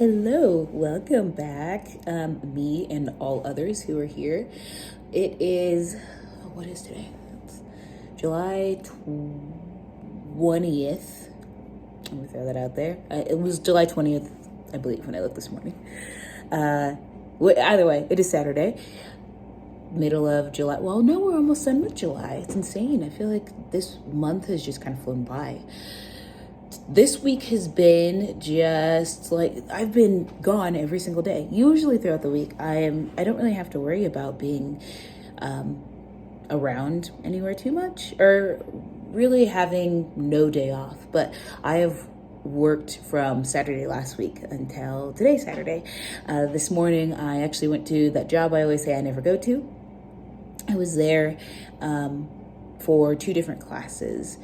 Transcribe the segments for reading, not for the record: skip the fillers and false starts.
Hello, welcome back. Me and all others who are here. It is, what is today? It's July 20th. Let me throw that out there. It was July 20th, I believe, when I looked this morning. Either way, it is Saturday, middle of July. Well, no, we're almost done with July. It's insane. I feel like this month has just kind of flown by. This week has been just like I've been gone every single day. Usually throughout the week, I don't really have to worry about being around anywhere too much or really having no day off. But I have worked from Saturday last week until today, Saturday. This morning, I actually went to that job I always say I never go to. I was there for 2 different classes,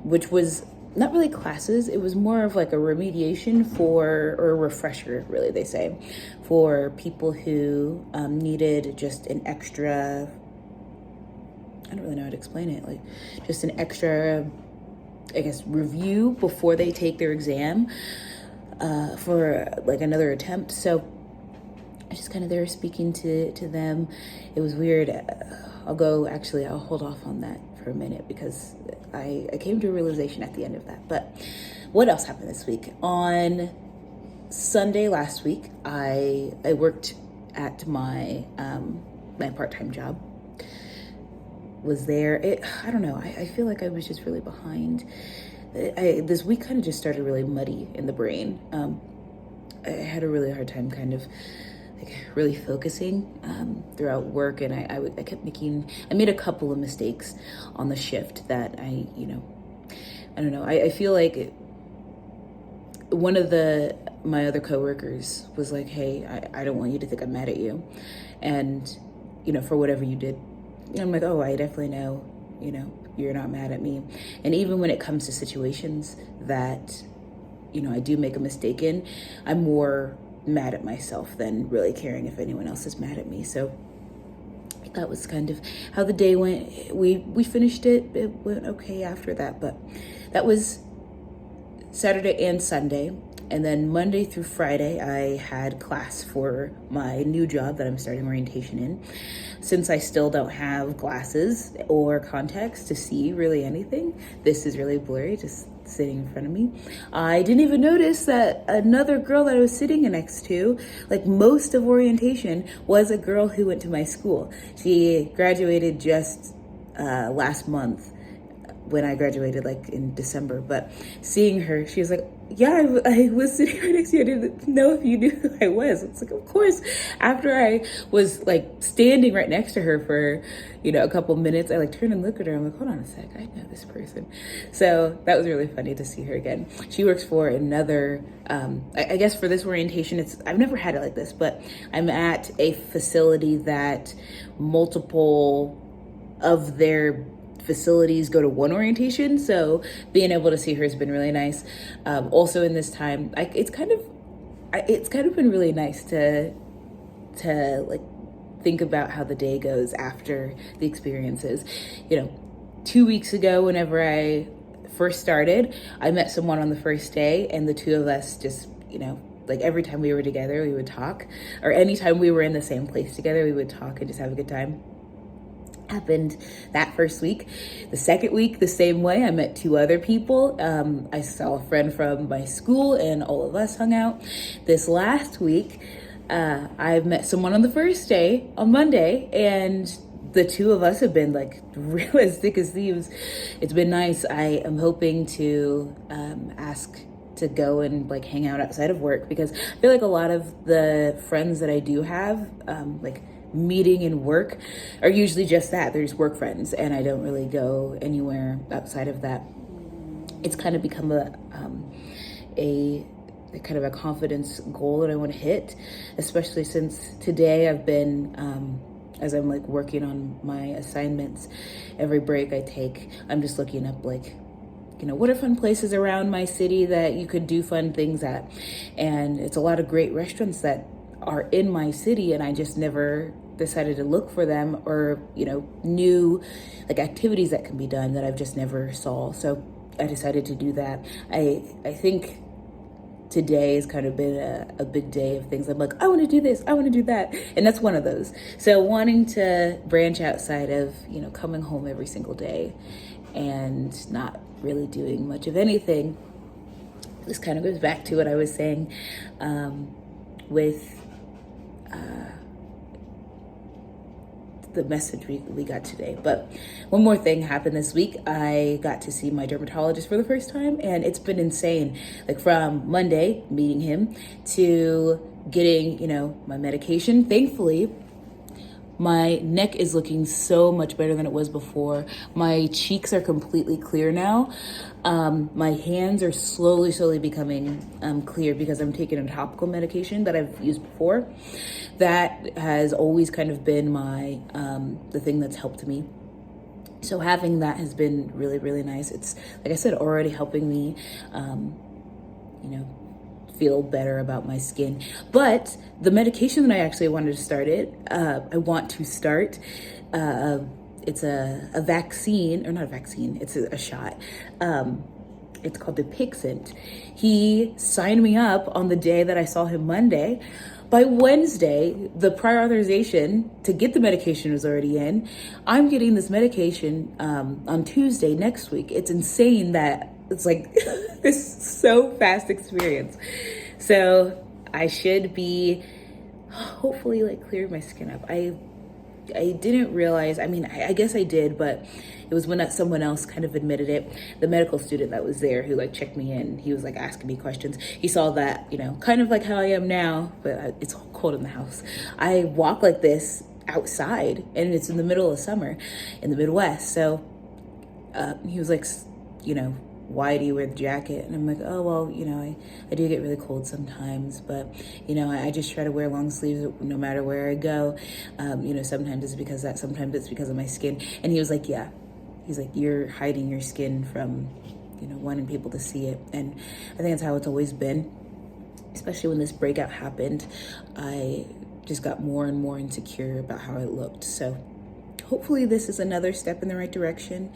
which was not really classes. It was more of like a remediation or a refresher, really, they say, for people who needed just an extra, I don't really know how to explain it, like just an extra, I guess, review before they take their exam for like another attempt. So I just kind of there speaking to them. It was weird. I'll hold off on that for a minute because I came to a realization at the end of that. But what else happened this week? On Sunday last week, I worked at my my part-time job. Was there. I don't know. I feel like I was just really behind. This week kind of just started really muddy in the brain. I had a really hard time kind of really focusing throughout work, and I kept I made a couple of mistakes on the shift that I don't know. I feel like one of my other coworkers was like, hey, I don't want you to think I'm mad at you, and for whatever you did. I'm like, oh, I definitely know, you're not mad at me. And even when it comes to situations that I do make a mistake in, I'm more mad at myself than really caring if anyone else is mad at me. So that was kind of how the day went. We finished it. It went okay after that, but that was Saturday and Sunday. And then Monday through Friday, I had class for my new job that I'm starting orientation in. Since I still don't have glasses or contacts to see really anything, this is really blurry, just sitting in front of me. I didn't even notice that another girl that I was sitting next to, like most of orientation, was a girl who went to my school. She graduated just last month when I graduated, like in December. But seeing her, she was like, yeah, I was sitting right next to you. I didn't know if you knew who I was. It's like, of course. After I was like standing right next to her for, a couple minutes, I like turned and looked at her. I'm like, hold on a sec, I know this person. So that was really funny to see her again. She works for another, I guess for this orientation, I've never had it like this, but I'm at a facility that multiple of their facilities go to one orientation, so being able to see her has been really nice. Also in this time, it's kind of been really nice to like think about how the day goes after the experiences. 2 weeks ago, whenever I first started, I met someone on the first day, and the two of us just like every time we were together we would talk, or anytime we were in the same place together we would talk and just have a good time. Happened that first week. The second week, the same way. I met 2 other people. I saw a friend from my school, and all of us hung out. This last week, I met someone on the first day, on Monday, and the 2 of us have been like real as thick as thieves. It's been nice. I am hoping to ask to go and like hang out outside of work, because I feel like a lot of the friends that I do have, like meeting and work, are usually just that. They're just work friends, and I don't really go anywhere outside of that. It's kind of become a kind of a confidence goal that I want to hit, especially since today I've been as I'm like working on my assignments. Every break I take, I'm just looking up like, what are fun places around my city that you could do fun things at. And it's a lot of great restaurants that are in my city, and I just never decided to look for them, or new like activities that can be done that I've just never saw. So I decided to do that. I think today has kind of been a big day of things. I'm like, I want to do this, I want to do that. And that's one of those. So wanting to branch outside of, coming home every single day and not really doing much of anything. This kind of goes back to what I was saying with the message we got today. But one more thing happened this week. I got to see my dermatologist for the first time, and it's been insane. Like from Monday, meeting him, to getting, my medication. Thankfully, my neck is looking so much better than it was before. My cheeks are completely clear now. My hands are slowly becoming clear because I'm taking a topical medication that I've used before. That has always kind of been my the thing that's helped me. So having that has been really, really nice. It's, like I said, already helping me, feel better about my skin. But the medication that I actually wanted to start it's a vaccine, or not a vaccine, it's a shot. It's called Dupixent. He signed me up on the day that I saw him Monday. By Wednesday, the prior authorization to get the medication was already in. I'm getting this medication on Tuesday next week. It's insane that it's like this so fast experience. So I should be hopefully like clearing my skin up. I didn't realize, I guess I did, but it was when someone else kind of admitted it. The medical student that was there who like checked me in, he was like asking me questions. He saw that, kind of like how I am now, but it's cold in the house. I walk like this outside, and it's in the middle of summer in the Midwest. So he was like, why do you wear the jacket? And I'm like, oh, well, I do get really cold sometimes, but, I just try to wear long sleeves no matter where I go. Sometimes it's because that, sometimes it's because of my skin. And he was like, yeah. He's like, you're hiding your skin from, wanting people to see it. And I think that's how it's always been, especially when this breakout happened. I just got more and more insecure about how I looked. So hopefully this is another step in the right direction.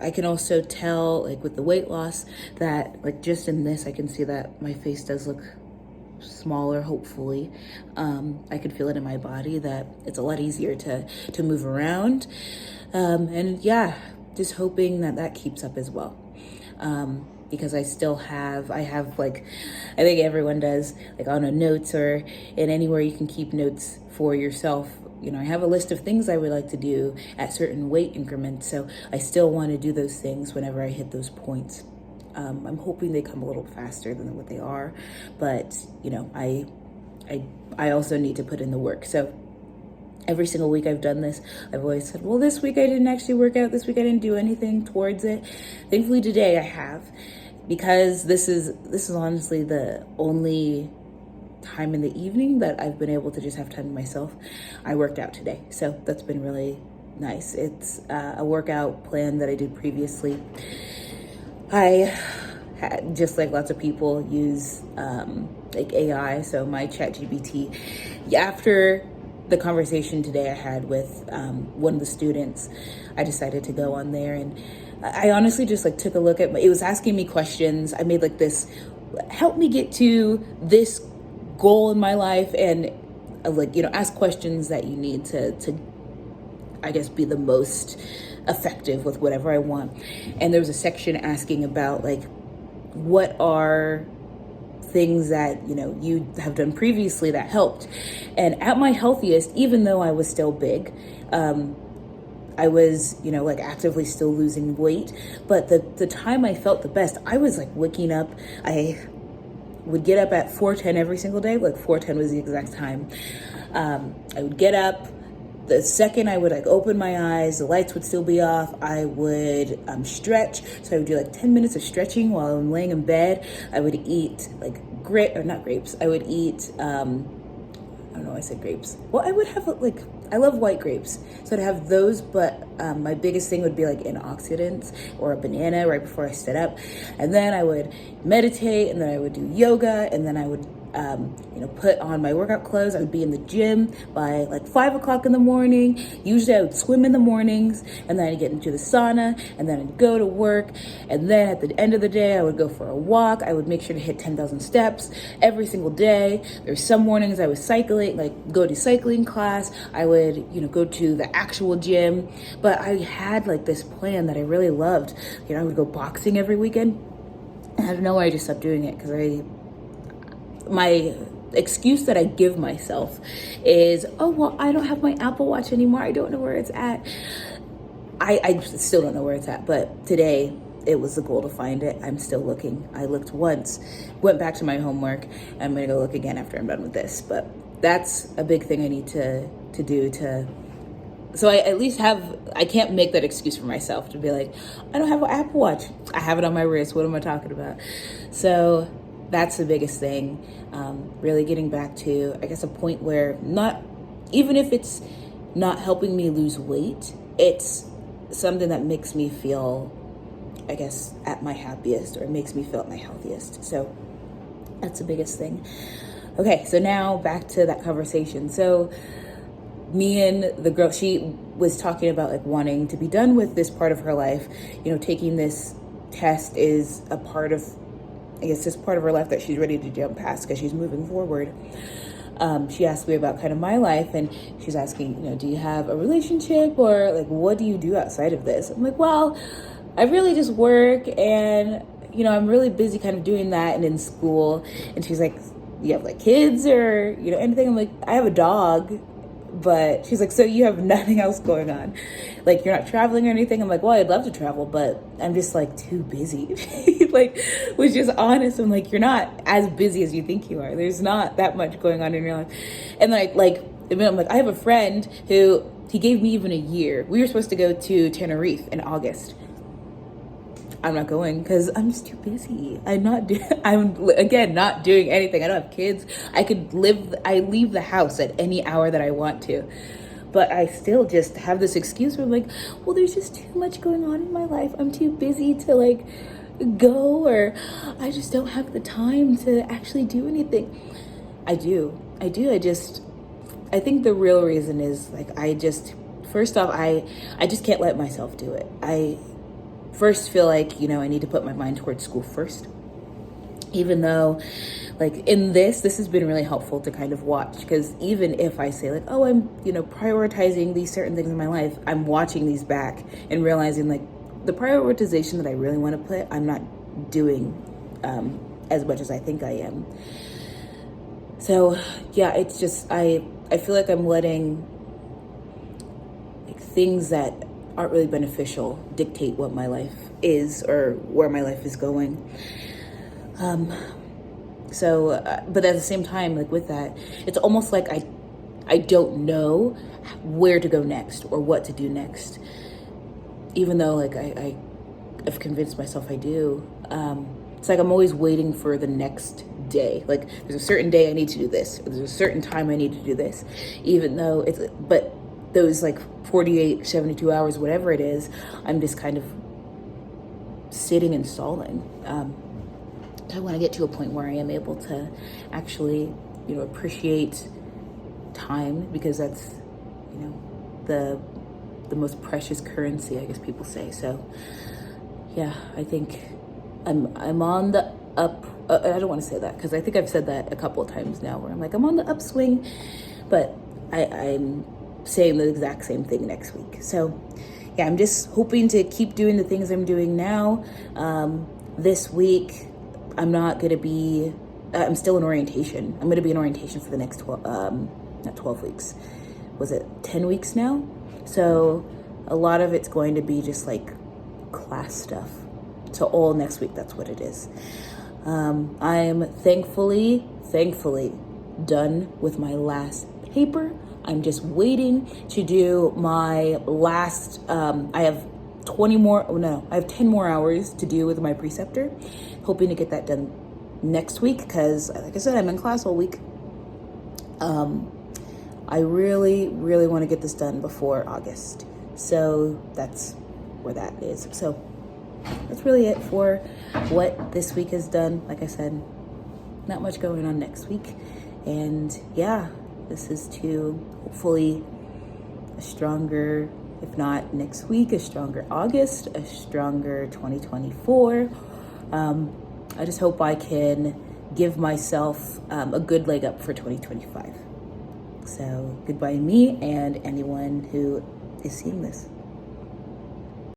I can also tell, like with the weight loss, that like just in this, I can see that my face does look smaller, hopefully. I could feel it in my body that it's a lot easier to move around. And yeah, just hoping that keeps up as well. Because I have like, I think everyone does, like on a notes or in anywhere you can keep notes for yourself. I have a list of things I would like to do at certain weight increments. So I still want to do those things whenever I hit those points. I'm hoping they come a little faster than what they are, but I also need to put in the work. So every single week I've done this, I've always said, well, this week I didn't actually work out. This week I didn't do anything towards it. Thankfully today I have, because this is honestly the only time in the evening that I've been able to just have time to myself. I worked out today, so that's been really nice. It's a workout plan that I did previously. I had, just like lots of people, use like AI, so my ChatGPT. After the conversation today I had with one of the students, I decided to go on there, and I honestly just like took a look at it was asking me questions. I made like this, help me get to this goal in my life, and ask questions that you need to I guess be the most effective with whatever I want. And there was a section asking about like, what are things that you have done previously that helped. And at my healthiest, even though I was still big, I was like actively still losing weight, but the time I felt the best, I was like waking up. I would get up at 4:10 every single day. Like 4:10 was the exact time. I would get up. The second I would like open my eyes, the lights would still be off. I would stretch. So I would do like 10 minutes of stretching while I'm laying in bed. I would eat like not grapes. I would eat, I don't know why I said grapes. Well, I would have I love white grapes. So I'd have those, but My biggest thing would be like antioxidants or a banana right before I stood up. And then I would meditate, and then I would do yoga, and then I would put on my workout clothes. I would be in the gym by like 5 o'clock in the morning. Usually I would swim in the mornings, and then I'd get into the sauna, and then I'd go to work. And then at the end of the day, I would go for a walk. I would make sure to hit 10,000 steps every single day. There's some mornings I was cycling, like go to cycling class. I would, go to the actual gym. But I had like this plan that I really loved. I would go boxing every weekend. And I don't know why I just stopped doing it, because my excuse that I give myself is, oh, well, I don't have my Apple Watch anymore. I don't know where it's at. I still don't know where it's at, but today it was the goal to find it. I'm still looking. I looked once, went back to my homework, and I'm gonna go look again after I'm done with this. But that's a big thing I need to do so I at least I can't make that excuse for myself to be like, I don't have an Apple Watch. I have it on my wrist. What am I talking about? So that's the biggest thing. Really getting back to, I guess, a point where even if it's not helping me lose weight, it's something that makes me feel, I guess, at my happiest, or makes me feel at my healthiest. So that's the biggest thing. Okay, so now back to that conversation. So me and the girl, she was talking about like wanting to be done with this part of her life. Taking this test is a part of, I guess, this part of her life that she's ready to jump past because she's moving forward. She asked me about kind of my life, and she's asking, do you have a relationship, or like, what do you do outside of this? I'm like, well, I really just work, and, I'm really busy kind of doing that and in school. And she's like, you have like kids or, anything? I'm like, I have a dog. But she's like, so you have nothing else going on? Like, you're not traveling or anything? I'm like, well, I'd love to travel, but I'm just like too busy. Like, was just honest. I'm like, you're not as busy as you think you are. There's not that much going on in your life. And then I'm like, I have a friend who, he gave me even a year. We were supposed to go to Tenerife in August. I'm not going because I'm just too busy. I'm again not doing anything. I don't have kids. I leave the house at any hour that I want to. But I still just have this excuse where I'm like, well, there's just too much going on in my life. I'm too busy to like go, or I just don't have the time to actually do anything. I do. I think the real reason is like, first off, I just can't let myself do it. I first feel like, I need to put my mind towards school first. Even though, like, in this has been really helpful to kind of watch, because even if I say like, oh, I'm, prioritizing these certain things in my life, I'm watching these back and realizing like the prioritization that I really want to put, I'm not doing as much as I think I am. So yeah, it's just, I feel like I'm letting like things that aren't really beneficial dictate what my life is or where my life is going. But at the same time, like with that, it's almost like I don't know where to go next or what to do next, even though like I've convinced myself I do. It's like I'm always waiting for the next day. Like, there's a certain day I need to do this, or there's a certain time I need to do this, even though but those like 48, 72 hours, whatever it is, I'm just kind of sitting and stalling. I want to get to a point where I am able to actually, appreciate time, because that's, the most precious currency, I guess people say. So yeah, I think I'm on the up. I don't want to say that, because I think I've said that a couple of times now, where I'm like, I'm on the upswing, but I'm saying the exact same thing next week. So yeah, I'm just hoping to keep doing the things I'm doing now. This week, I'm still in orientation. I'm going to be in orientation for the next 12 weeks. Was it 10 weeks now? So a lot of it's going to be just like class stuff. So all next week, that's what it is. I am thankfully done with my last paper. I'm just waiting to do my last, I have 10 more hours to do with my preceptor. Hoping to get that done next week, because like I said, I'm in class all week. I really want to get this done before August. So that's where that is. So that's really it for what this week has done. Like I said, not much going on next week. And yeah, this is to hopefully a stronger, if not next week, a stronger August, a stronger 2024. I just hope I can give myself a good leg up for 2025. So goodbye to me and anyone who is seeing this.